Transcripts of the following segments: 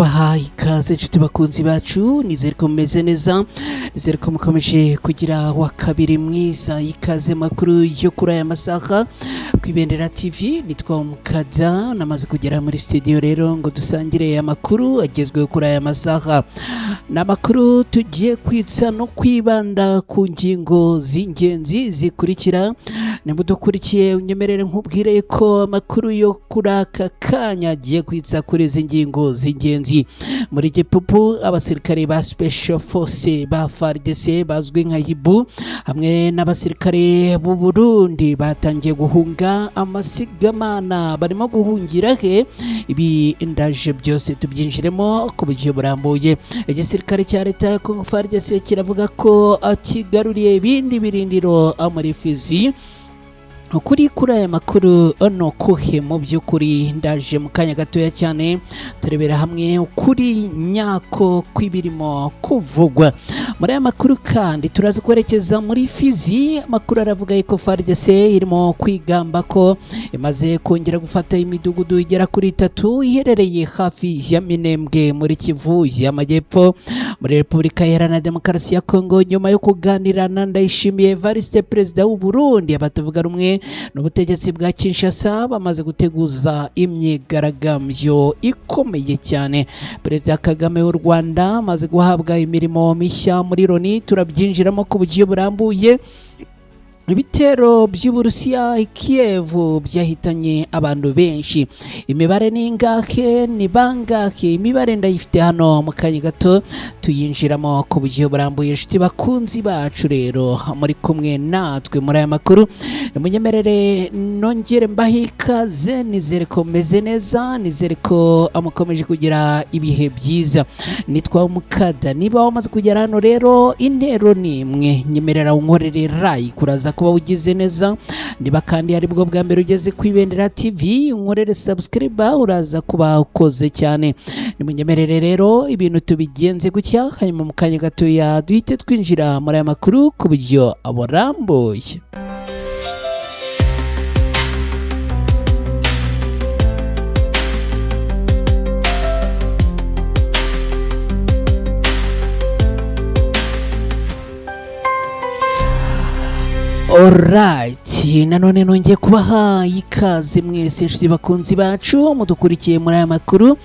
kubaha ikaze nshuti bakunzi bacu, nizere ko mumeze neza, nizere ko mukomeje kugira wa kabiri mwiza. Ikaze makuru yo kuri aya masaha ku Ibendera TV. Nitwa Mukada, namaze kugera muri studio rero ngo dusangire amakuru agezweho kuri aya masaha. N'amakuru tugiye kwitsa no kwibanda ku ngingo z'ingenzi zikurikira. Nimudukurikiye unyemerere nkubwire ko amakuru yo kuri aka kanya agiye kwitsa kuri izi ngingo z'ingenzi. Muri Gipupu, abasirikare ba Special Force ba FARDC bazwi nka Hibu hamwe n'abasirikare b'u Burundi batangiye guhunga amasigamana. Barimo guhungira he? Ibi ndaje byose tubyinjiremo ku buryo burambuye. Igisirikare cya leta ya Congo FARDC kiravuga ko akigaruriye ibindi birindiro muri Fizi. Kuri aya makuru no kuhe mu by'ukuri ndaje mu kanya gatoya cyane turebera hamwe ukuri nyako kw'ibirimo kuvugwa muri aya makuru. Kandi turaza kwerekeza muri Fizi. Amakuru aravuga ko FARDC irimo kwigamba ko imaze kongera gufata imidugudu igera kuri 3 iherereye hafi ya Minembwe muri Kivu y'Amajyepfo muri Repubulika Iharanira Demokarasi ya Kongo, nyuma yo kuganira na Ndayishimiye Evariste, perezida w'u Burundi. Abatavuga rumwe n'ubutegetsi bwa Kinshasa bamaze guteguza imyigaragambyo ikomeye cyane. Perezida Kagame w'u Rwanda amaze guhabwa imirimo mishya muri Loni. Turabyinjiramo ku buryo burambuye. Ibitero by'Uburusiya i Kiev byahitanye abantu benshi. Imibare ni ingahe? Ni bangahe? Imibare ndayifite hano mu kanya gato tuyinjiramo ku buryo burambuye. Inshuti bakunzi bacu rero muri kumwe natwe muri aya makuru, munyemerere nongere mbahe ikaze. Nizere ko meze neza, nizere ko amukomeje kugira ibihe byiza. Nitwa Mukada. Niba wamaze kugera hano rero, intero ni imwe, nyemerera unkorere like kuraza kuba ugize neza. Niba kandi ari bwo bwa mbere ugeze ku Ibendera TV, unkorere subscribe, uraza kuba ukoze cyane. Nimunyemerere rero ibintu tubigenze gutya, hanyuma mu kanya gatoya duhite twinjira muri aya makuru ku buryo burambuye. Alright, nanone nongeye kubaha ikaze mwese inshuti bakunzi bacu mudukurikiye muri aya makuru.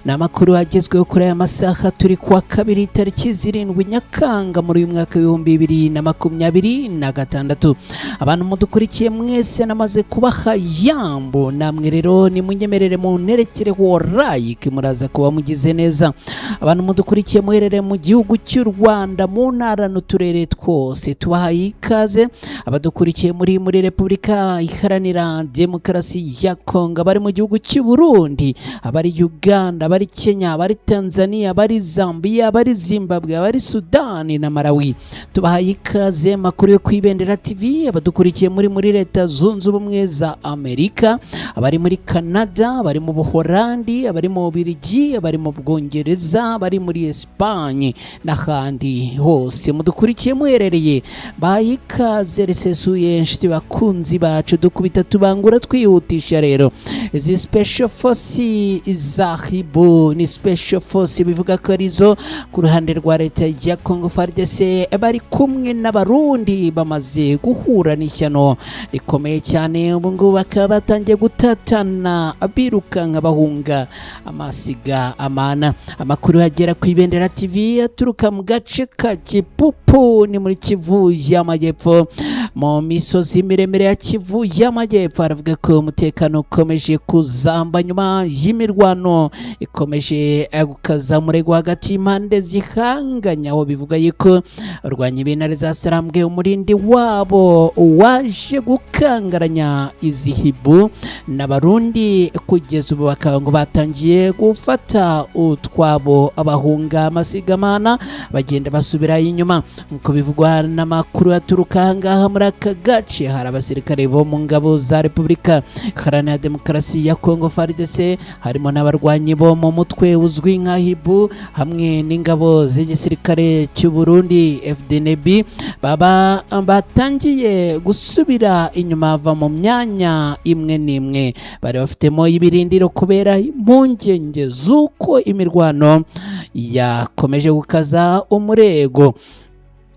Ni amakuru agezweho kuri aya masaha. Turi kuwa kabiri tariki 7 Nyakanga muri uyu mwaka w'2026. Abantu mudukurikiye mwese namaze kubaha yambo, namwe rero nimunyemerere munerekereho like, muraza kuba mugize neza. Abantu mudukurikiye muherere mu gihugu cy'u Rwanda, mu ntara n'uturere twose, tubaha ikaze. Abadukurikiye muri Repubulika Iharanira Demokarasi ya Kongo, bari mu gihugu cy'u Burundi, abari Uganda, abari Kenya, abari Tanzania, abari Zambia, abari Zimbabwe, abari Sudani na Malawi, tubahaye ikaze. Makuru yo ku Ibendera TV. Abadukurikiye muri Leta Zunze Ubumwe za Amerika, abari muri Canada, abari mu Buholandi, abari mu Bubiligi, abari mu Bwongereza, abari muri Espagne n'ahandi hose mudukurikiye muherereye, bahaye ikaze risesuye. Inshuti bakunzi bacu, dukubita tubangura twihutisha rero. Izi Special Force za Hibu ni Special Force bivuga ko arizo ku ruhande rwa leta ya Congo FARDC bari kumwe n'abarundi bamaze guhura n'ishyano rikomeye cyane. Ubu ngubu bakaba batangiye gutatana, abirukanka bahunga amasiga amana. Amakuru agera ku Ibendera TV aturuka mu gace ka Gipupu ni muri Kivu y'Amajyepfo, mu misozi miremire ya Kivu y'Amajyepfo. Aravuga ko umutekano ukomeje kuzamba nyuma y'imirwano ikomeje gukaza murego hagati y'impande zihanganya, aho bivuga yuko urwanya ibintare za Sarambwe umurindi wabo waje gukangaranya izi Hibu n'abarundi. Kugeza ubu bakaba ngo batangiye gufata utwabo abahunga amasigamana bagenda basubira inyuma, nkuko bivugwa n'amakuru aturuka ahangaha muri aka gace hari abasirikare bo mu ngabo za Repubulika Iharanira Demokarasi ya Kongo FARDC, harimo n'abarwanyi bo mu mutwe uzwi nka HIBU hamwe n'ingabo z'igisirikare cy'u Burundi FDNB baba batangiye gusubira inyuma bava mu myanya imwe n'imwe bari bafitemo ibirindiro kubera impungenge z'uko imirwano yakomeje gukaza umurego.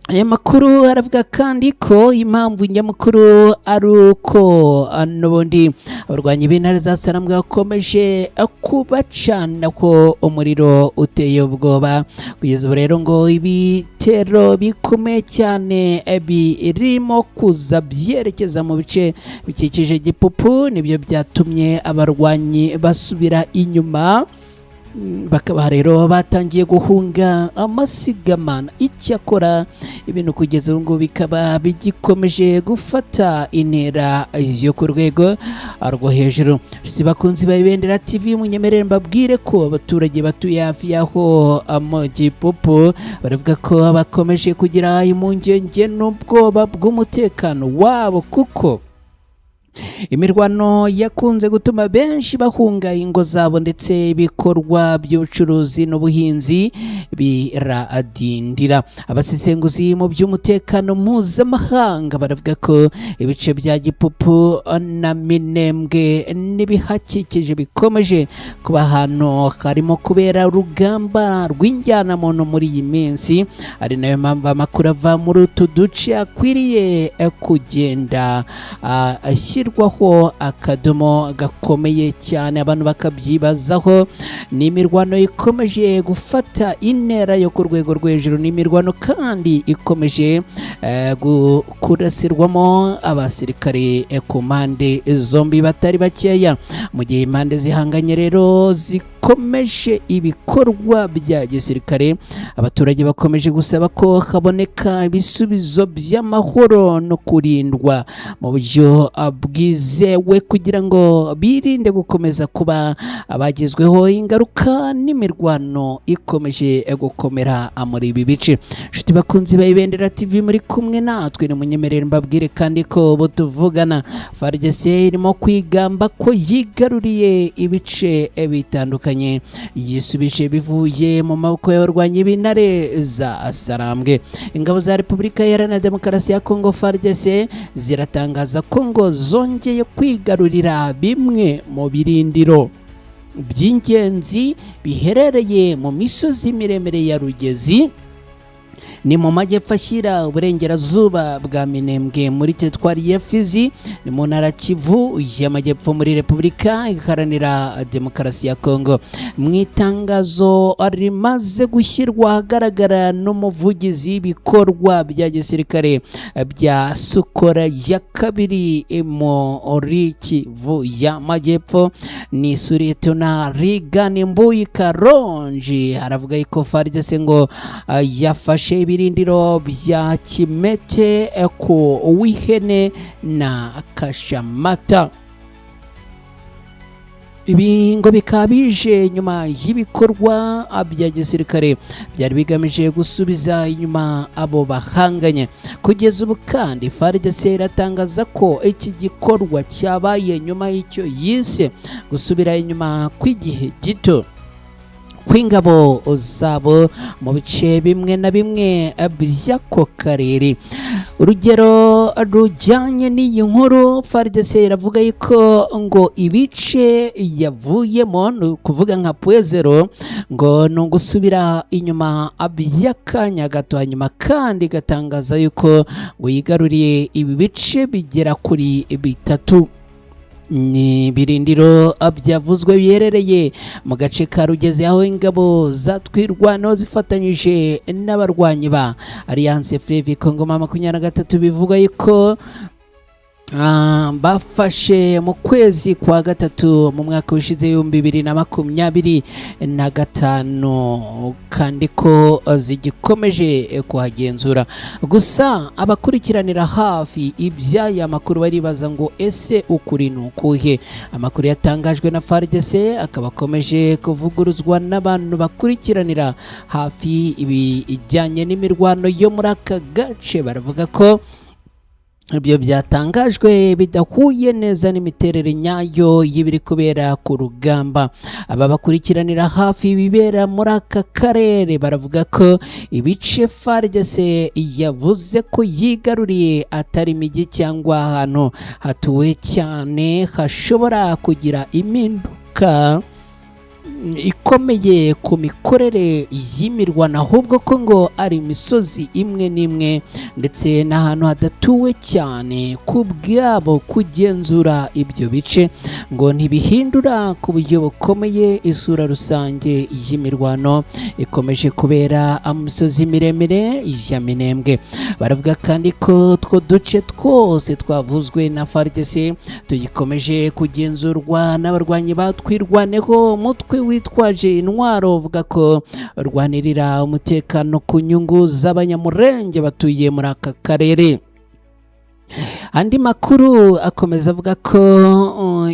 Aya makuru aravuga kandi ko impamvu nyamukuru ari uko n'ubundi abarwanyi b'intare za Sarambwe bakomeje kubacana ko umuriro uteye ubwoba. Kugeza ubu rero ngo ibitero bikomeye cyane birimo kuza byerekeza mu bice bikikije Gipupu, nibyo byatumye abarwanyi basubira inyuma, bakaba rero batangiye guhunga amasigamana. Icyakora ibintu kugeza ubu ngubu bikaba bigikomeje gufata intera yo ku rwego rwo hejuru. Bakunzi ba Ibendera TV, munyemerere mbabwire ko abaturage batuye hafi y'aho mu Gipupu baravuga ko bakomeje kugira impungenge n'ubwoba bw'umutekano wabo, kuko imirwano yakunze gutuma benshi bahunga ingo zabo ndetse ibikorwa by'ubucuruzi n'ubuhinzi biradindira. Abasesenguzi mu by'umutekano mpuzamahanga baravuga ko ibice bya Gipupu na Minembwe n'ibihakikije bikomeje kuba ahantu harimo kubera urugamba rw'injyanamuntu muri iyi minsi, ari nayo mpamvu amakuru ava muri utu duce akwiriye kugenda ashyirwaho akadomo gakomeye cyane, abantu bakabyibazaho. Ni imirwano ikomeje gufata intera yo ku rwego rwo hejuru, ni imirwano kandi ikomeje kurasirwamo abasirikare ku mpande zombi batari bakeya. Mu gihe impande zihanganye rero zikomeje ibikorwa bya gisirikare, abaturage bakomeje gusaba ko haboneka ibisubizo by'amahoro no kurindwa mu buryo bwizewe kugira ngo birinde gukomeza kuba abagezweho ingaruka n'imirwano ikomeje gukomera muri ibi bice. Nshuti bakunzi ba Ibendera TV, muri kumwe natwe, ni munyemerere mbabwire kandi ko bo tuvugana FARDC irimo kwigamba ko yigaruriye ibice bitandukanye, yisubije bivuye mu maboko y'abarwanyi b'intare za Sarambwe. Ingabo za Repubulika Iharanira Demokarasi ya Kongo FARDC ziratangaza ko ngo zongeye kwigarurira bimwe mu birindiro by'ingenzi biherereye mu misozi miremire ya Rugezi, ni mu majyepfo ashyira uburengerazuba bwa Minembwe muri teritwari ya Fizi, ni mu ntara Kivu y'Amajyepfo muri Repubulika Iharanira Demokarasi ya Kongo. Mu itangazo rimaze gushyirwa ahagaragara n'umuvugizi w'ibikorwa bya gisirikare bya Sukora ya kabiri muri Kivu y'Amajyepfo, ni Suretona Rigani Mbuyi Karonji, aravuga ko FARDC ngo yafashe ibirindiro bya Kimete ku Wihene na Kashamata. Ibi ngo bikaba bije nyuma y'ibikorwa bya gisirikare byari bigamije gusubiza inyuma abo bahanganye. Kugeza ubu kandi FARDC iratangaza ko iki gikorwa cyabaye nyuma y'icyo yise gusubira inyuma kw'igihe gito kw'ingabo zabo mu bice bimwe na bimwe by'ako karere. Urugero rujyanye n'iyi nkuru, FARDC iravuga yuko ngo ibice yavuyemo, ni ukuvuga nka Pwezero, ngo ni ugusubira inyuma by'akanya gato, hanyuma kandi igatangaza yuko ngo yigaruriye ibi bice bigera kuri bitatu. Ni birindiro byavuzwe biherereye mu gace ka Rugezi, aho ingabo zatwirwano zifatanyije n'abarwanyi ba Alliance Fleuve Congo 23 bivuga yuko bafashe mu kwezi kwa gatatu mu mwaka ushize 2025, kandi ko zigikomeje kuhagenzura. Gusa abakurikiranira hafi iby'aya makuru baribaza ngo ese ukuri ni ukuhe? Amakuru yatangajwe na FARDC akaba akomeje kuvuguruzwa n'abantu bakurikiranira hafi ibijyanye n'imirwano yo muri aka gace. Baravuga ko ibyo byatangajwe bidahuye neza n'imiterere nyayo y'ibiri kubera ku rugamba. Aba bakurikiranira hafi ibibera muri aka karere baravuga ko ibice FARDC yavuze ko yigaruriye atari imijyi cyangwa ahantu hatuwe cyane hashobora kugira impinduka ikomeye ku mikorere y'imirwano, ahubwo ko ngo ari imisozi imwe n'imwe ndetse n'ahantu hadatuwe cyane. Ku bwabo kugenzura ibyo bice ngo ntibihindura ku buryo bukomeye isura rusange y'imirwano ikomeje kubera mu misozi miremire ya Minembwe. Baravuga kandi ko two duce twose twavuzwe na FARDC tugikomeje kugenzurwa n'abarwanyi batwirwaneho umutwe witwaje intwaro uvuga ko urwanirira umutekano ku nyungu z'abanyamurenge batuye muri aka karere. Andi makuru akomeza avuga ko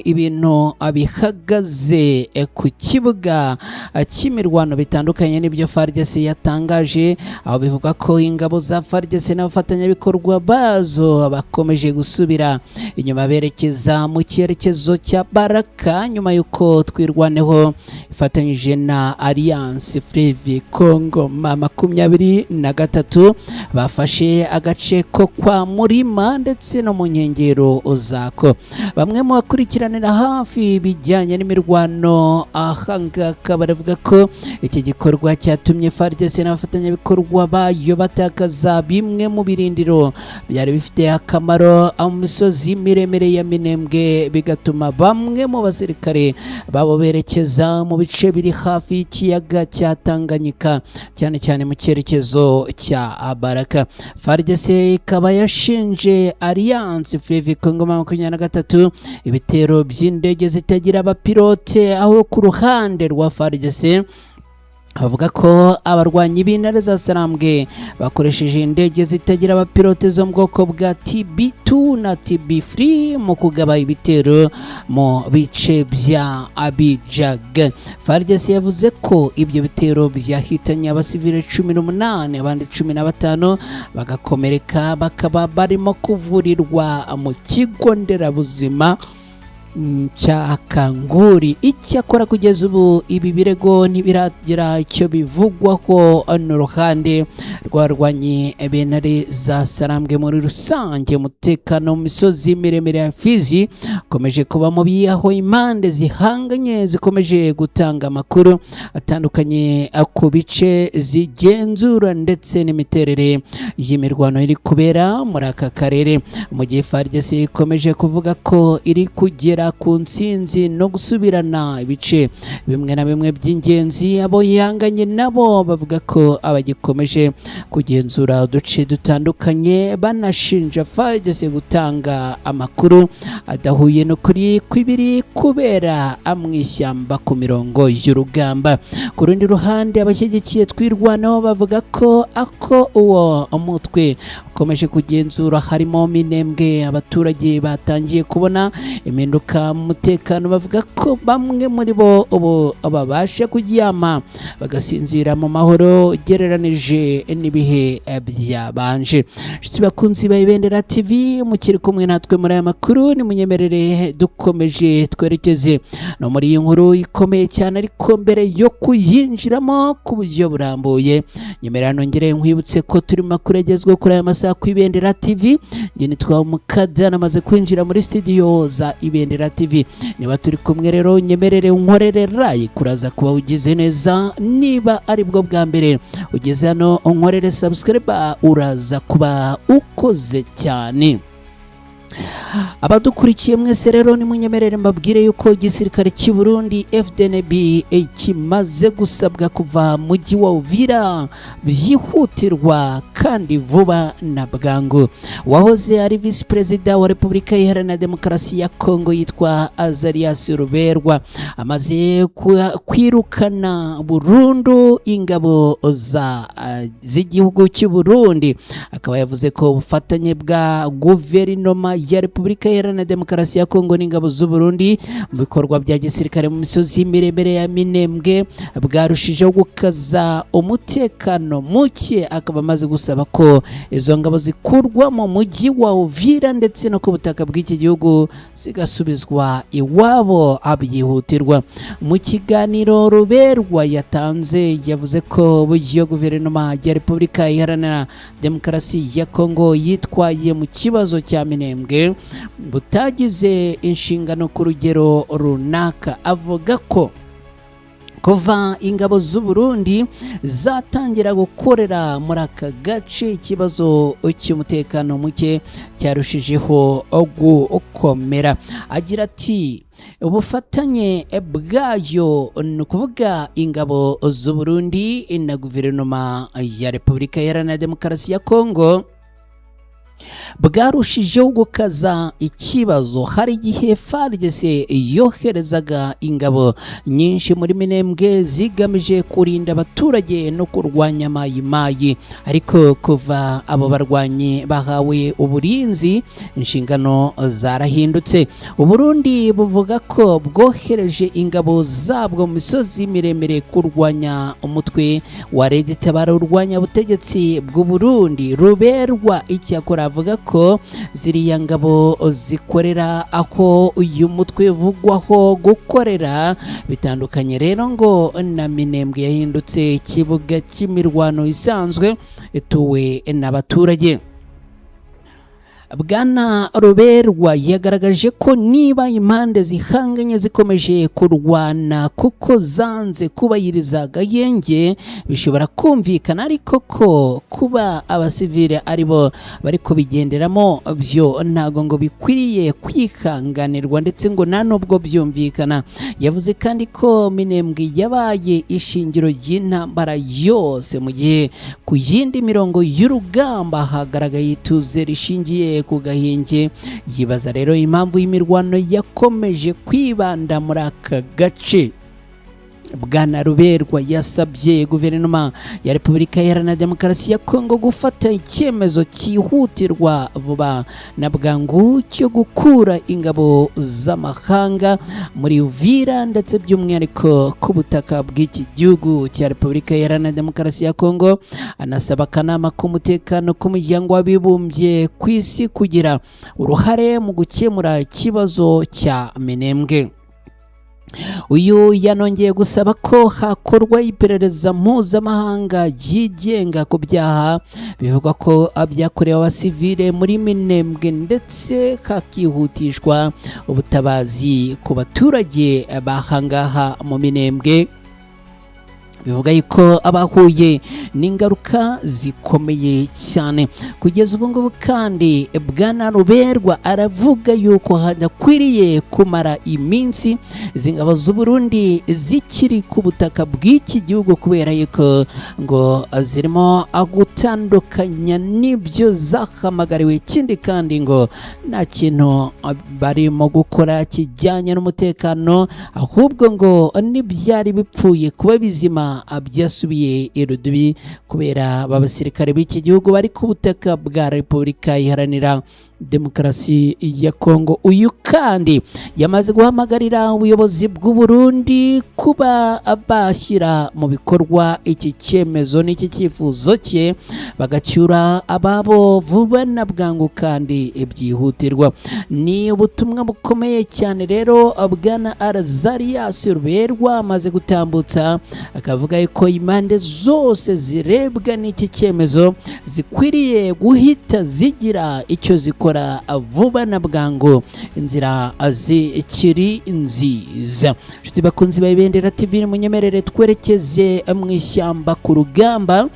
ibintu bihagaze ku kibuga cy'imirwano bitandukanye n'ibyo FARDC yatangaje, aho bivuga ko ingabo za FARDC n'abafatanyabikorwa bazo bakomeje gusubira inyuma berekeza mu cyerekezo cya Baraka nyuma y'uko twirwaneho ifatanyije na Alliance Fleuve Congo 23 bafashe agace ko kwa Murima ndetse no mu nkengero zako. Bamwe mu bakurikiranira hafi bijyanye n'imirwano ahangaka baravuga ko iki gikorwa cyatumye FARDC n'abafatanyabikorwa bayo batakaza bimwe mu birindiro byari bifite akamaro mu misozi miremire ya Minembwe, bigatuma bamwe mu basirikare babo berekeza mu bice biri hafi y'ikiyaga cya Tanganyika, cyane cyane mu cyerekezo cya Baraka. FARDC ikaba yashinje Alliance Fleuve Congo 23 ibitero by'indege zitagira abapilote, aho ku ruhande rwa FARDC bavuga ko abarwanyi b'intare za Sarambwe bakoresheje indege zitagira abapilote zo mu bwoko bwa TB2 na TB3 mu kugaba ibitero mu bice bya Abidjag. FARDC yavuze ko ibyo bitero byahitanye abasivile 18 abandi 15 bagakomereka, bakaba barimo kuvurirwa mu kigo nderabuzima cya Kanguri. Icyakora kugeza ubu ibi birego ntibiragira icyo bivugwaho n'uruhande rwarwanye b'intare za Sarambwe. Muri rusange umutekano mu misozi miremire ya Fizi ukomeje kuba mubi, aho impande zihanganye zikomeje gutanga amakuru atandukanye ku bice zigenzura ndetse n'imiterere y'imirwano iri kubera muri aka karere, mu gihe FARDC ikomeje kuvuga ko iri kugera ku ntsinzi no gusubirana ibice bimwe na bimwe by'ingenzi. Abo yanganye nabo bavuga ko abagikomeje kugenzura uduce dutandukanye, banashinja FARDC gutanga amakuru adahuye n'ukuri kw'ibiri kubera amwishyamba ku mirongo y'urugamba. Ku rundi ruhande abashyigikiye twirwanaho bavuga ko uwo umutwe ukomeje kugenzura harimo Minembwe, abaturage batangiye kubona impinduka mu mutekano. Bavuga ko bamwe muri bo ubu babasha kuryama bagasinzira mu mahoro ugereranije n'ibihe byabanje. Inshuti bakunzi ba Ibendera TV, mukiri kumwe natwe muri aya makuru, nimunyemerere dukomeje twerekeze no muri iyi nkuru ikomeye cyane, ariko mbere yo kuyinjiramo ku buryo burambuye nyemerera nongere nkwibutse ko turi makuru agezweho kuri aya masaha ku Ibendera TV. Njye nitwa Mukada, namaze kwinjira muri studio za Ibendera TV. Niba turi kumwe rero nyemerere unkorere like, kuraza kuba ugize neza. Niba ari bwo bwa mbere ugeze hano unkorere subscribe, uraza kuba ukoze cyane. Abadukurikiye mwese rero nimunyemerere mbabwire yuko igisirikare cy'u Burundi FDNB kimaze gusabwa kuva mu mujyi wa Uvira byihutirwa kandi vuba na bwangu. Wahoze ari Vice Perezida wa Repubulika Iharanira Demokarasi ya Kongo yitwa Azarias Ruberwa amaze kwirukana burundu ingabo z'igihugu cy'u Burundi. Akaba yavuze ko ubufatanye bwa guverinoma ya Repubulika Iharanira Demokarasi ya Kongo n'ingabo z'u Burundi mu bikorwa bya gisirikare mu misozi miremire ya Minembwe bwarushijeho gukaza umutekano muke, akaba amaze gusaba ko izo ngabo zikurwa mu mujyi wa Uvira ndetse no ku butaka bw'iki gihugu zigasubizwa iwabo abyihutirwa. Mu kiganiro Ruberwa yatanze yavuze ko buryo guverinoma ya Repubulika Iharanira Demokarasi ya Kongo yitwaye mu kibazo cya Minembwe butagize inshingano ku rugero runaka. Avuga ko kuva ingabo z'u Burundi zatangira gukorera muri aka gace ikibazo cy'umutekano muke cyarushijeho gukomera. Agira ati ubufatanye bwayo ni ukuvuga ingabo z'u Burundi na guverinoma ya Repubulika Iharanira Demokarasi ya Kongo bwarushijeho gukaza ikibazo. Hari igihe FARDC yoherezaga ingabo nyinshi muri Minembwe zigamije kurinda abaturage no kurwanya mayimayi, ariko kuva abo barwanyi bahawe uburinzi inshingano zarahindutse. Uburundi buvuga ko bwohereje ingabo zabwo mu misozi miremire kurwanya umutwe wa Red Tabara urwanya ubutegetsi bw'u Burundi. Ruberwa icyakora avuga ko ziriya ngabo zikorera aho uyu mutwe uvugwaho gukorera bitandukanye rero ngo na Minembwe yahindutse ikibuga cy'imirwano isanzwe ituwe n'abaturage. Bwana Ruberwa yagaragaje ko niba impande zihanganye zikomeje kurwana kuko zanze kubahiriza agahenge bishobora kumvikana, ariko ko kuba abasivile aribo bari kubigenderamo byo ntago ngo bikwiriye kwihanganirwa ndetse ngo nta nubwo byumvikana. Yavuze kandi ko Minembwe yabaye ishingiro ry'intambara yose mu gihe ku yindi mirongo y'urugamba hagaragaye ituze rishingiye ku gahinge. Yibaza rero impamvu y'imirwano yakomeje kwibanda muri aka gace. Bwana Ruberwa yasabye guverinoma ya Repubulika Iharanira Demokarasi ya Kongo gufata icyemezo cyihutirwa vuba na bwangu cyo gukura ingabo z'amahanga muri Uvira ndetse by'umwihariko ku butaka bw'iki gihugu cya Repubulika Iharanira Demokarasi ya Kongo. Anasaba akanama k'umutekano k'umuryango w'abibumbye ku isi kugira uruhare mu gukemura ikibazo cya Minembwe. Uyu yanongeye gusaba ko hakorwa iperereza mpuzamahanga ryigenga ku byaha bivugwa ko byakorewe abasivile muri Minembwe ndetse hakihutishwa ubutabazi ku baturage bahangaha mu Minembwe. Bivuga yuko abahuye n'ingaruka zikomeye cyane. Kugeza ubu ngubu kandi Bwana Ruberwa aravuga yuko hadakwiriye kumara iminsi izi ngabo z'u Burundi zikiri ku butaka bw'iki gihugu kubera yuko ngo zirimo gutandukanya n'ibyo zahamagariwe. Ikindi kandi ngo nta kintu barimo gukora kijyanye n'umutekano, ahubwo ngo n'ibyari bipfuye kuba bizima byasubiye irudubi kubera abasirikare b'iki gihugu bari ku butaka bwa Repubulika Iharanira Demokarasi ya Kongo. Uyu kandi yamaze guhamagarira ubuyobozi bw'u Burundi kuba bashyira mu bikorwa iki cyemezo n'iki cyifuzo cye bagacyura ababo vuba na bwangu kandi byihutirwa. Ni ubutumwa bukomeye cyane rero Bwana Azarias Ruberwa amaze gutambutsa, akavuga ko impande zose zirebwa n'iki cyemezo zikwiriye guhita zigira icyo zikora vuba na bwangu inzira zikiri nziza. Nshuti bakunzi ba Ibendera TV, munyemerere twerekeze mu ishyamba ku rugamba.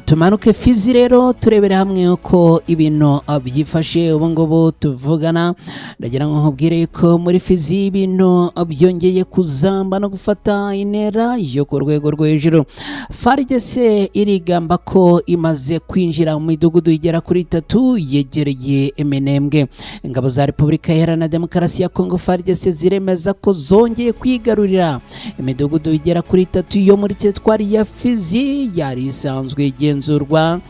Tumanuke Fizi rero turebera hamwe uko ibintu byifashe ubu ngubu tuvugana. Ndagira ngo nkubwire ko muri Fizi ibintu byongeye kuzamba no gufata intera yo ku rwego rwo hejuru. FARDC irigamba ko imaze kwinjira mu midugudu igera kuri 3 yegereye Minembwe. Ingabo za Repubulika Iharanira Demokarasi ya Kongo FARDC ziremeza ko zongeye kwigarurira imidugudu igera kuri 3 yo muri teritwari ya Fizi yari isanzwe igenzurwa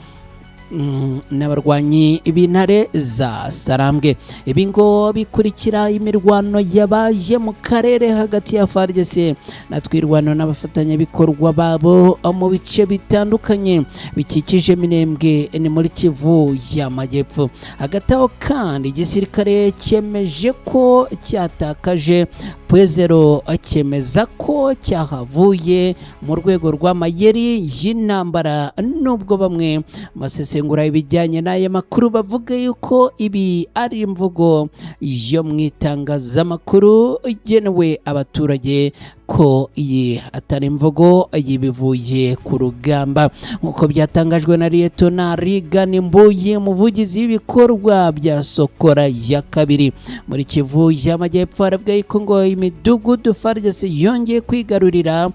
n'abarwanyi b'intare za Sarambwe. Ibi ngo bikurikira imirwano yabaye mu karere hagati ya FARDC na twirwano n'abafatanyabikorwa babo mu bice bitandukanye bikikije Minembwe ni muri Kivu y'Amajyepfo. Hagati aho kandi igisirikare cyemeje ko cyatakaje Pwezero akemeza ko cyahavuye mu rwego rw'amayeri y'intambara, nubwo bamwe masesengura ibijyanye n'aya makuru bavuga yuko ibi ari imvugo yo mu itangazamakuru igenewe abaturage, ko iyi atari imvugo yibivuye ku rugamba, nk'uko byatangajwe na Lieutenant Regan Mbuyi, umuvugizi w'ibikorwa bya Sokora ya kabiri muri Kivu y'Amajyepfo. Aravuga yuko ngo imidugudu FARDC yongeye kwigarurira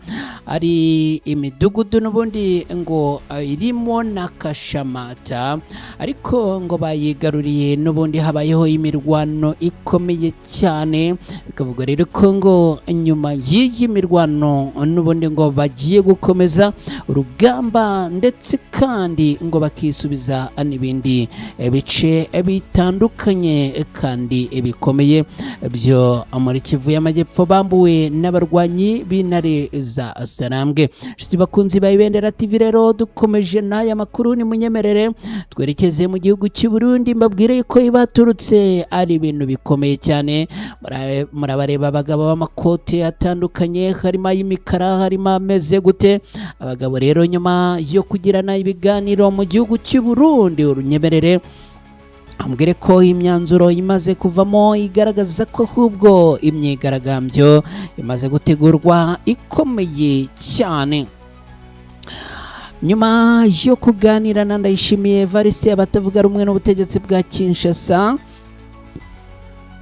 ari imidugudu n'ubundi ngo irimo na Kashamata, ariko ngo bayigaruriye n'ubundi habayeho imirwano ikomeye cyane. Bikavuga rero ko ngo nyuma y'iyi mirwano n'ubundi ngo bagiye gukomeza urugamba, ndetse kandi ngo bakisubiza n'ibindi bice bitandukanye kandi bikomeye byo muri Kivu y'Amajyepfo bambuwe n'abarwanyi b'intare za Sarambwe. Nshuti bakunzi ba Ibendera TV, rero dukomeje n'aya makuru, ni munyemerere twerekeze mu gihugu cy'u Burundi, mbabwire ko ibaturutse ari ibintu bikomeye cyane. Murabareba abagabo b'amakote atandukanye, harimo y'imikara, harimo ameze gute. Abagabo rero nyuma yo kugirana ibiganiro mu gihugu cy'u Burundi, urunyemerere ambwire ko imyanzuro imaze kuvamo igaragaza ko ahubwo imyigaragambyo imaze gutegurwa ikomeye cyane. Nyuma yo kuganira na Ndayishimiye Evariste, abatavuga rumwe n'ubutegetsi bwa Kinshasa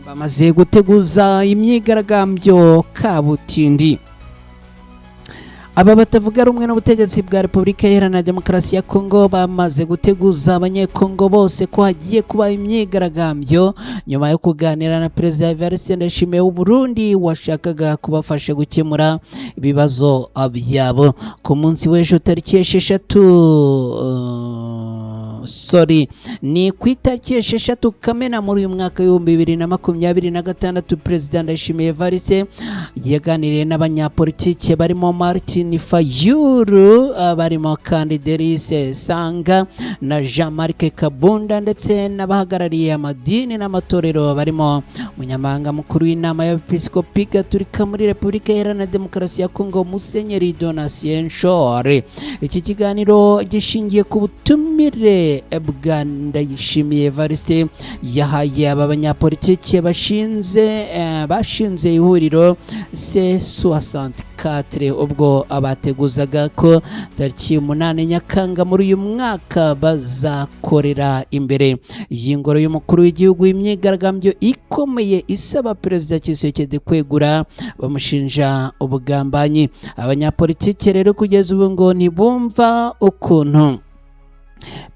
bamaze guteguza imyigaragambyo kabutindi. Aba batavuga rumwe n'ubutegetsi bwa Repubulika Iharanira Demokarasi ya Kongo bamaze guteguza abanyekongo bose ko hagiye kuba imyigaragambyo nyuma yo kuganira na Perezida Evariste Ndayishimiye w'u Burundi washakaga kubafasha gukemura ibibazo byabo. Ku munsi w'ejo tariki 6 ni ku itariki 6 Kamena muri uyu mwaka w'2026, Perezida Ndayishimiye Evariste yaganiriye n'abanyapolitike barimo Martin Fayulu, barimo Candidarise Sanga na Jean-Marc Kabunda, ndetse n'abahagarariye amadini n'amatorero barimo umunyamabanga mukuru w'inama y'Episkopi Gatolika muri Repubulika Iharanira Demokarasi ya Kongo Musenyeri Donatien Nshore. Iki kiganiro gishingiye ku butumire bwa Ndayishimiye Evariste yahaye aba banyapolitike bashinze ihuriro C64 ubwo abateguzaga ko tariki 8 Nyakanga muri uyu mwaka bazakorera imbere y'ingoro y'umukuru w'igihugu imyigaragambyo ikomeye isaba Perezida Tshisekedi kwegura bamushinja ubugambanyi. Abanyapolitike rero kugeza ubu ngo ntibumva ukuntu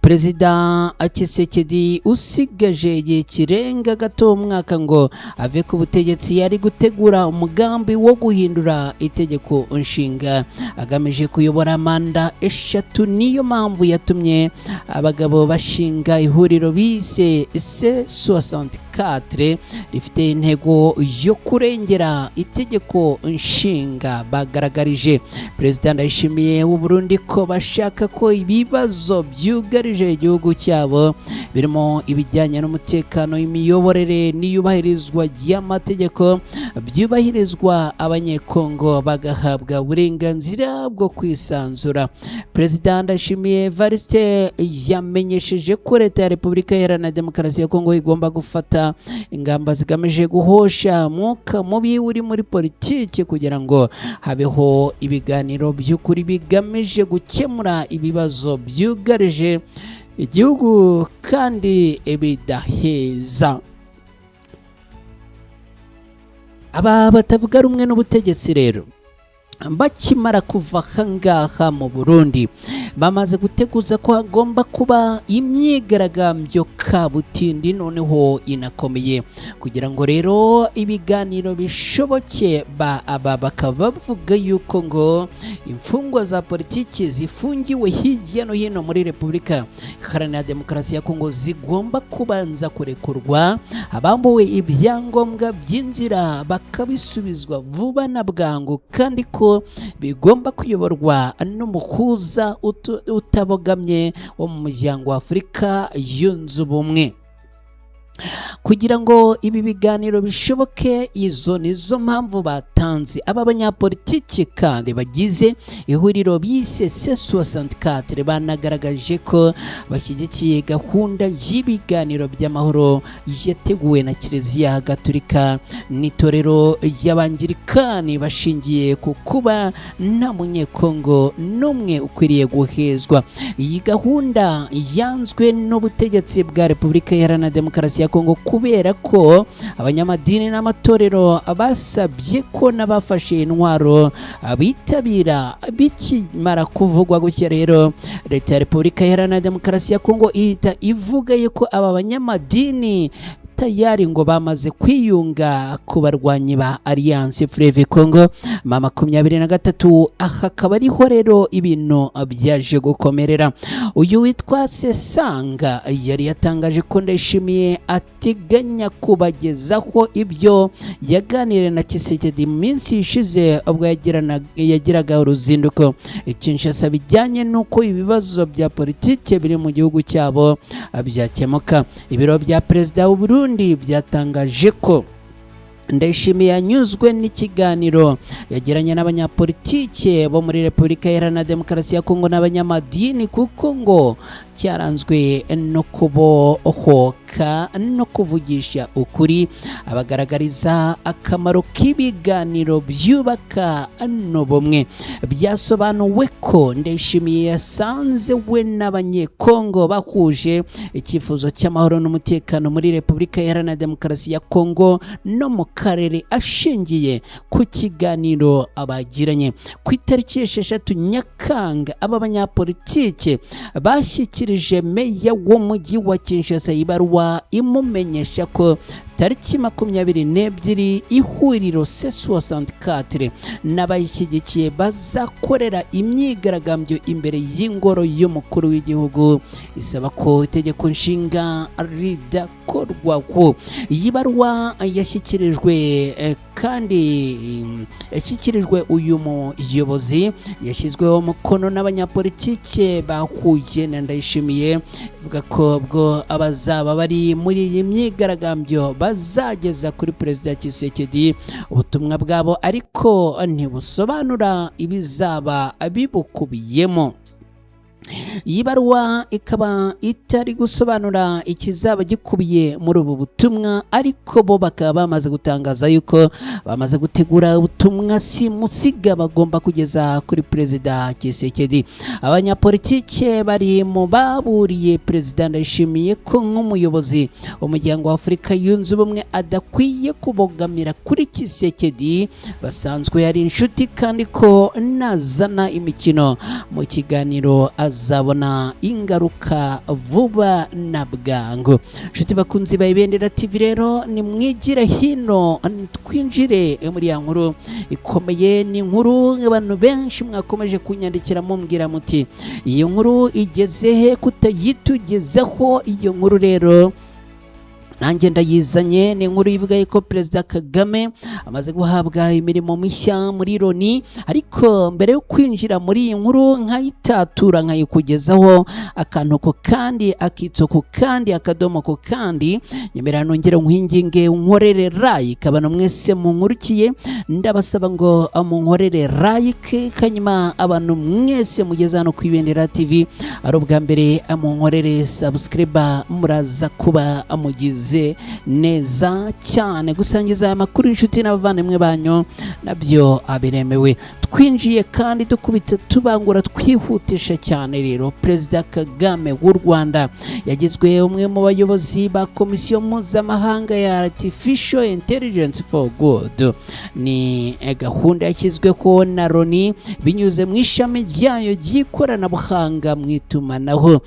Perezida Tshisekedi usigaje igihe kirenga gato umwaka ngo ave ku butegetsi yari gutegura umugambi wo guhindura itegeko nshinga agamije kuyobora manda 3. Niyo mpamvu yatumye abagabo bashinga ihuriro bise C64 rifite intego yo kurengera itegeko nshinga. Bagaragarije Perezida Ndayishimiye w'u Burundi ko bashaka ko ibibazo byugarije igihugu cyabo birimo ibijyanye n'umutekano, imiyoborere n'iyubahirizwa ry'amategeko byubahirizwa, abanyekongo bagahabwa uburenganzira bwo kwisanzura. Perezida Ndayishimiye Evariste yamenyesheje ko leta ya Repubulika Iharanira Demokarasi ya Kongo igomba gufata ingamba zigamije guhosha umwuka mubi uri muri politiki kugira ngo habeho ibiganiro by'ukuri bigamije gukemura ibibazo byugarije igihugu kandi bidaheza. Aba batavuga rumwe n'ubutegetsi rero bakimara kuva ahangaha mu Burundi bamaze guteguza ko hagomba kuba imyigaragambyo kabutindi noneho inakomeye kugira ngo rero ibiganiro bishoboke aba bakaba bavuga yuko ngo imfungwa za politiki zifungiwe hirya no hino muri Repubulika Iharanira Demokarasi ya Kongo zigomba kubanza kurekurwa abambuwe ibyangombwa by'inzira bakabisubizwa vuba na bwangu kandi ko bigomba kuyoborwa n'umuhuza utabogamye wo mu muryango wa Afurika yunze ubumwe. Kugira ngo ibi biganiro bishoboke izo nizo mpamvu batanze aba banyapolitiki kandi bagize ihuriro bise C64 banagaragaje ko bashyigikiye gahunda y'ibiganiro by'amahoro yateguwe na Kiliziya Gatolika n'itorero y'Abangirikani bashingiye ku kuba nta munyekongo n'umwe ukwiriye guhezwa. Iyi gahunda yanzwe n'ubutegetsi bwa Repubulika Iharanira Demokarasi ya Kongo kubera ko abanyamadini n'amatorero basabye ko n'abafashe intwaro bitabira. Bikimara kuvugwa gutya rero leta ya Repubulika Iharanira Demokarasi ya Kongo ihita ivuga yuko aba banyamadini tayari ngo bamaze kwiyunga ku barwanyi ba Alliance Fleuve Congo ma 23. Aha akaba ariho rero ibintu byaje gukomerera. Uyu witwa Sesanga yari yatangaje ko Ndayishimiye ateganya kubagezaho ibyo yaganiriye na Tshisekedi mu minsi ishize ubwo yagiraga uruzinduko Kinshasa bijyanye n'uko ibibazo bya politike biri mu gihugu cyabo byakemuka. Ibiro bya Perezida w'u Burundi byatangaje ko Ndayishimiye yanyuzwe n'ikiganiro yagiranye n'abanyapolitike bo muri Repubulika Iharanira Demokarasi ya Kongo n'abanyamadini kuko ngo cyaranzwe no kubohoka no kuvugisha ukuri abagaragariza akamaro k'ibiganiro byubaka n'ubumwe. Byasobanuwe ko Ndayishimiye yasanze we n'abanyekongo bahuje icyifuzo cy'amahoro n'umutekano muri Repubulika Iharanira Demokarasi ya Kongo no mu karere ashingiye ku kiganiro abagiranye. Ku itariki 6 Nyakanga aba banyapolitike bashyikirije meya w'umujyi wa Kinshasa ibaruwa imumenyesha ko tariki 22 ihuriro C64 n'abayishyigikiye bazakorera imyigaragambyo imbere y'ingoro y'umukuru w'igihugu isaba ko itegeko nshinga ridakorwaho. Iyi baruwa yashyikirijwe kandi yashyikirijwe uyu muyobozi yashyizweho umukono n'abanyapolitike bahuye na Ndayishimiye ivuga ko bwo abazaba bari muri iyi myigaragambyo bazageza kuri Perezida Tshisekedi ubutumwa bwabo ariko ntibusobanura ibizaba bibukubiyemo. Iyi baruwa ikaba itari gusobanura ikizaba gikubiye muri ubu butumwa ariko bo bakaba bamaze gutangaza yuko bamaze gutegura ubutumwa simusiga bagomba kugeza kuri Perezida Tshisekedi. Abanyapolitike bari mu baburiye Perezida Ndayishimiye ko nk'umuyobozi w'umuryango wa Afurika yunze ubumwe adakwiye kubogamira kuri Tshisekedi basanzwe yari inshuti kandi ko nazana imikino mu kiganiro azabona ingaruka vuba na bwangu. Nshuti bakunzi ba Ibendera TV rero ni mwigira hino twinjire muri ya nkuru ikomeye. Ni inkuru abantu benshi mwakomeje kunyandikira mumbwira muti iyo nkuru igeze he kutayitugezaho. Iyo nkuru rero nanjye ndayizanye. Ni inkuru ivuga ko Perezida Kagame amaze guhabwa imirimo mishya muri Loni ariko mbere yo kwinjira muri iyi nkuru nkayitatura nkayikugezaho akantu ko kandi akitsoko kandi akadomo ko kandi nyemera nongere nkwinginge unkorere like abantu mwese munkurukiye ndabasaba ngo munkorere like kanyuma abantu mwese mugeza no kwibendera TV ari ubwa mbere munkorere subscribe muraza kuba mugize bimeze neza cyane. Gusangiza aya makuru inshuti n'abavandimwe banyu nabyo abiremewe. Twinjiye kandi dukubita tubangura twihutisha cyane. Rero Perezida Kagame w'u Rwanda yagizwe umwe mu bayobozi ba komisiyo mpuzamahanga ya Artificial Intelligence for Good. Ni gahunda yashyizweho na Loni binyuze mu ishami ryayo ry'ikoranabuhanga mu itumanaho.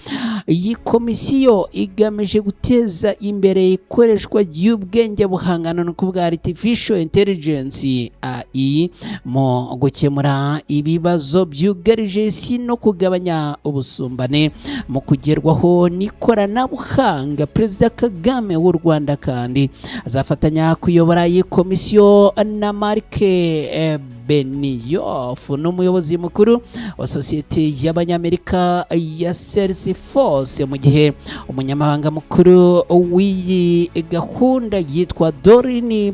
Iyi komisiyo igamije guteza imbere ikoreshwa ry'ubwenge buhangano no kuvuga Artificial Intelligence AI mu gukemura ibibazo byugarije isi no kugabanya ubusumbane mu kugerwaho n'ikoranabuhanga. Perezida Kagame w'u Rwanda kandi azafatanya kuyobora iyi komisiyo na Mark Benioff n'umuyobozi mukuru wa sosiyete y'abanyamerika ya Salesforce, mu gihe umunyamabanga mukuru w'iyi gahunda yitwa Doreen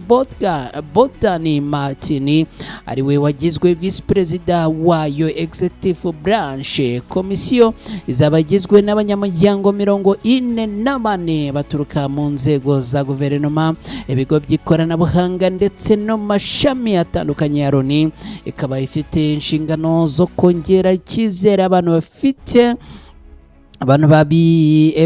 Botany Martin ariwe wagizwe vice perezida wayo executive branch. Komisiyo izaba igizwe n'abanyamuryango 44 baturuka mu nzego za guverinoma, ibigo by'ikoranabuhanga ndetse no mashami atandukanye ya Loni. Ikaba ifite inshingano zo kongera icyizere abantu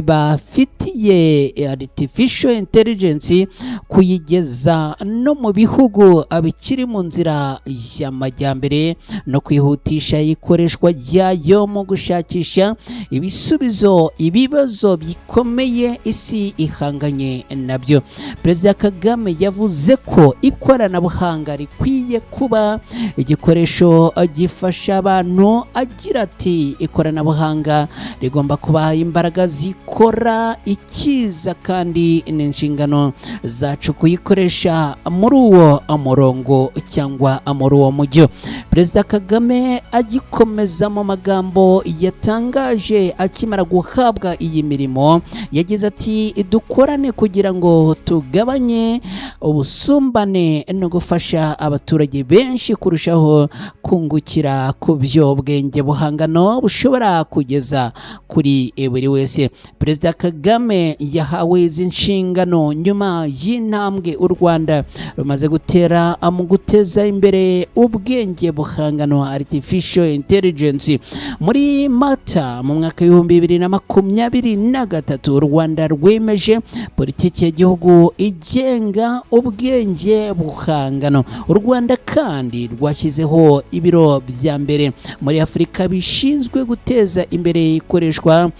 bafitiye Artificial Intelligence, kuyigeza no mu bihugu abikiri mu nzira y'amajyambere no kwihutisha ikoreshwa ryayo mu gushakisha ibisubizo ibibazo bikomeye isi ihanganye nabyo. Perezida Kagame yavuze ko ikoranabuhanga rikwiye kuba igikoresho gifasha abantu. Agira ati ikoranabuhanga rigomba kuba imbaraga zikora ikiza kandi n'inshingano zacu kuyikoresha muri uwo murongo cyangwa muri uwo mujyo. Perezida Kagame agikomeza mu magambo yatangaje akimara guhabwa iyi mirimo, yagize ati dukorane kugira ngo tugabanye ubusumbane no gufasha abaturage benshi kurushaho kungukira ku by'ubwenge buhangano bushobora kugeza kuri buri wese. Perezida Kagame yahawe izi nshingano nyuma y'intambwe u Rwanda rumaze gutera mu guteza imbere ubwenge buhangano Artificial Intelligence. Muri Mata mu mwaka w'2023 u Rwanda rwemeje politiki y'igihugu igenga ubwenge buhangano. U Rwanda kandi rwashyizeho ibiro bya mbere muri Afurika bishinzwe guteza imbere ikoreshwa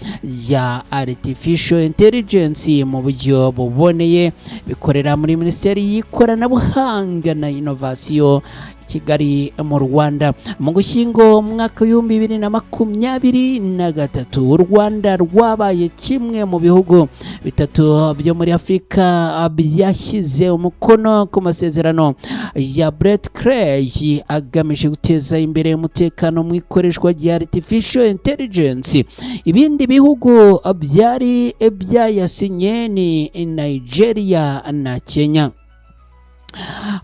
ya Artificial Intelligence mu buryo buboneye, bikorera muri Minisiteri y'Ikoranabuhanga na Innovation Kigali mu Rwanda. Mu Gushyingo mu mwaka w'2023 u Rwanda rwabaye kimwe mu bihugu bitatu byo muri Afurika byashyize umukono ku masezerano ya Berkeley agamije guteza imbere umutekano mu ikoreshwa rya Artificial Intelligence. Ibindi bihugu byari byayasinye ni Nigeria na Kenya.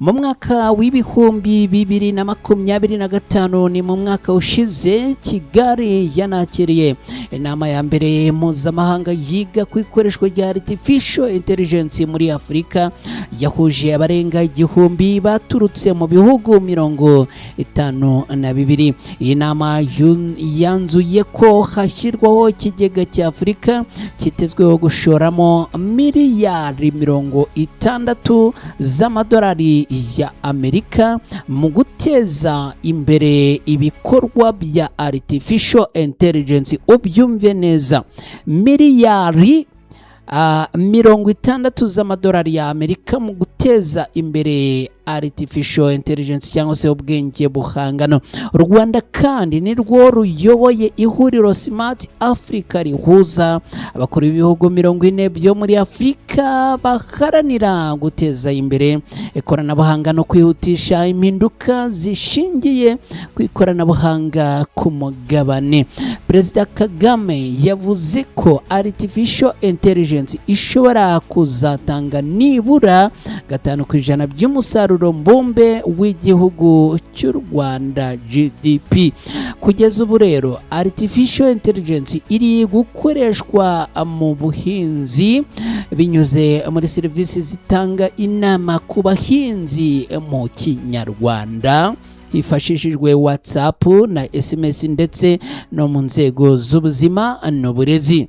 Mu mwaka w'2025 ni mu mwaka ushize Kigali yanakiriye inama ya mbere mpuzamahanga yiga ku ikoreshwa rya Artificial Intelligence muri Afurika, yahuje abarenga 1000 baturutse mu bihugu 52. Iyi nama yanzuye ko hashyirwaho ikigega cya Afurika kitezweho gushoramo miliyari 60 z'amadolari ya Amerika mu guteza imbere ibikorwa bya Artificial Intelligence. Ubyumve neza, miliyari 60 z'amadolari ya Amerika mu guteza imbere Artificial Intelligence cyangwa se ubwenge buhangano. U Rwanda kandi ni rwo ruyoboye ihuriro Smart Africa rihuza abakuru b'ibihugu 40 byo muri Afurika baharanira guteza imbere ikoranabuhanga no kwihutisha impinduka zishingiye ku ikoranabuhanga ku mugabane. Perezida Kagame yavuze ko Artificial Intelligence ishobora kuzatanga nibura 5% by'umusaruro mbumbe w'igihugu cy'u Rwanda GDP. Kugeza ubu rero artificial intelligence iri gukoreshwa mu buhinzi binyuze muri serivisi zitanga inama ku bahinzi mu Kinyarwanda hifashishijwe WhatsApp na SMS ndetse no mu nzego z'ubuzima n'uburezi.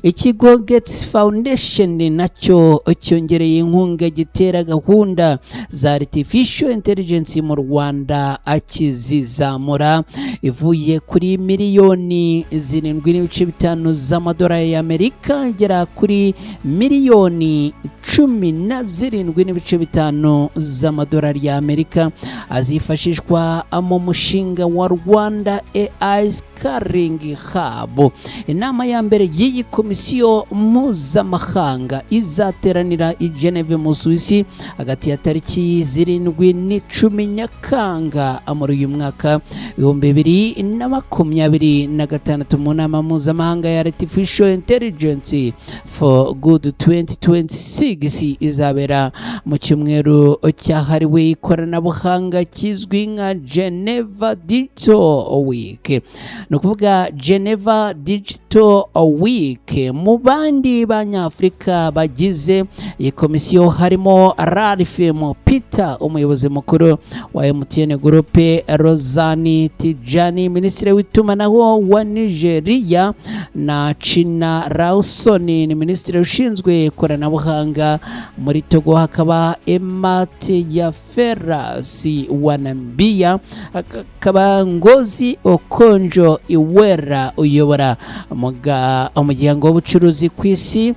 Ikigo Gates Foundation nacyo cyongereye inkunga gitera gahunda za artificial intelligence mu Rwanda akizizamura ivuye kuri miliyoni 7.5 z'amadolari y'Amerika igera kuri miliyoni 17.5 z'amadolari y'Amerika azifashishwa mu mushinga wa Rwanda AI Scaling Hub. Inama ya mbere iyi komisiyo mpuzamahanga izateranira i Geneve mu Suisse hagati ya tariki 7 n'10 Nyakanga muri uyu mwaka 2026 mu nama mpuzamahanga ya Artificial Intelligence for Good 2026 izabera mu cyumweru cyahariwe ikoranabuhanga kizwi nka Geneva Digital Week. No kuvuga Geneva Digital Week. Mu bandi banyafrika bagize iyi komisiyo harimo Ralph Peter umuyobozi mukuru wa MTN Group, Rozani Tijani minisitiri w'itumanaho wa Nigeria na China Rawson ni minisitiri ushinzwe ikoranabuhanga muri Togo, hakaba Emate ya Ferasi wa Namibia, hakaba Ngozi Okonjo Iweala uyobora umuryango w'ubucuruzi ku isi,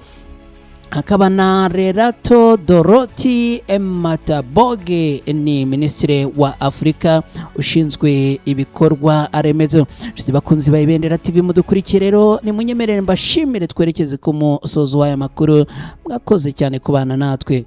hakaba na Lerato Dorothy Mataboge ni minisitiri wa Afrika ushinzwe ibikorwa remezo. Bakunzi ba Ibendera TV mudukurikire rero ni munyemerere mbashimire twerekeze ku musozo w'aya makuru. Mwakoze cyane kubana natwe.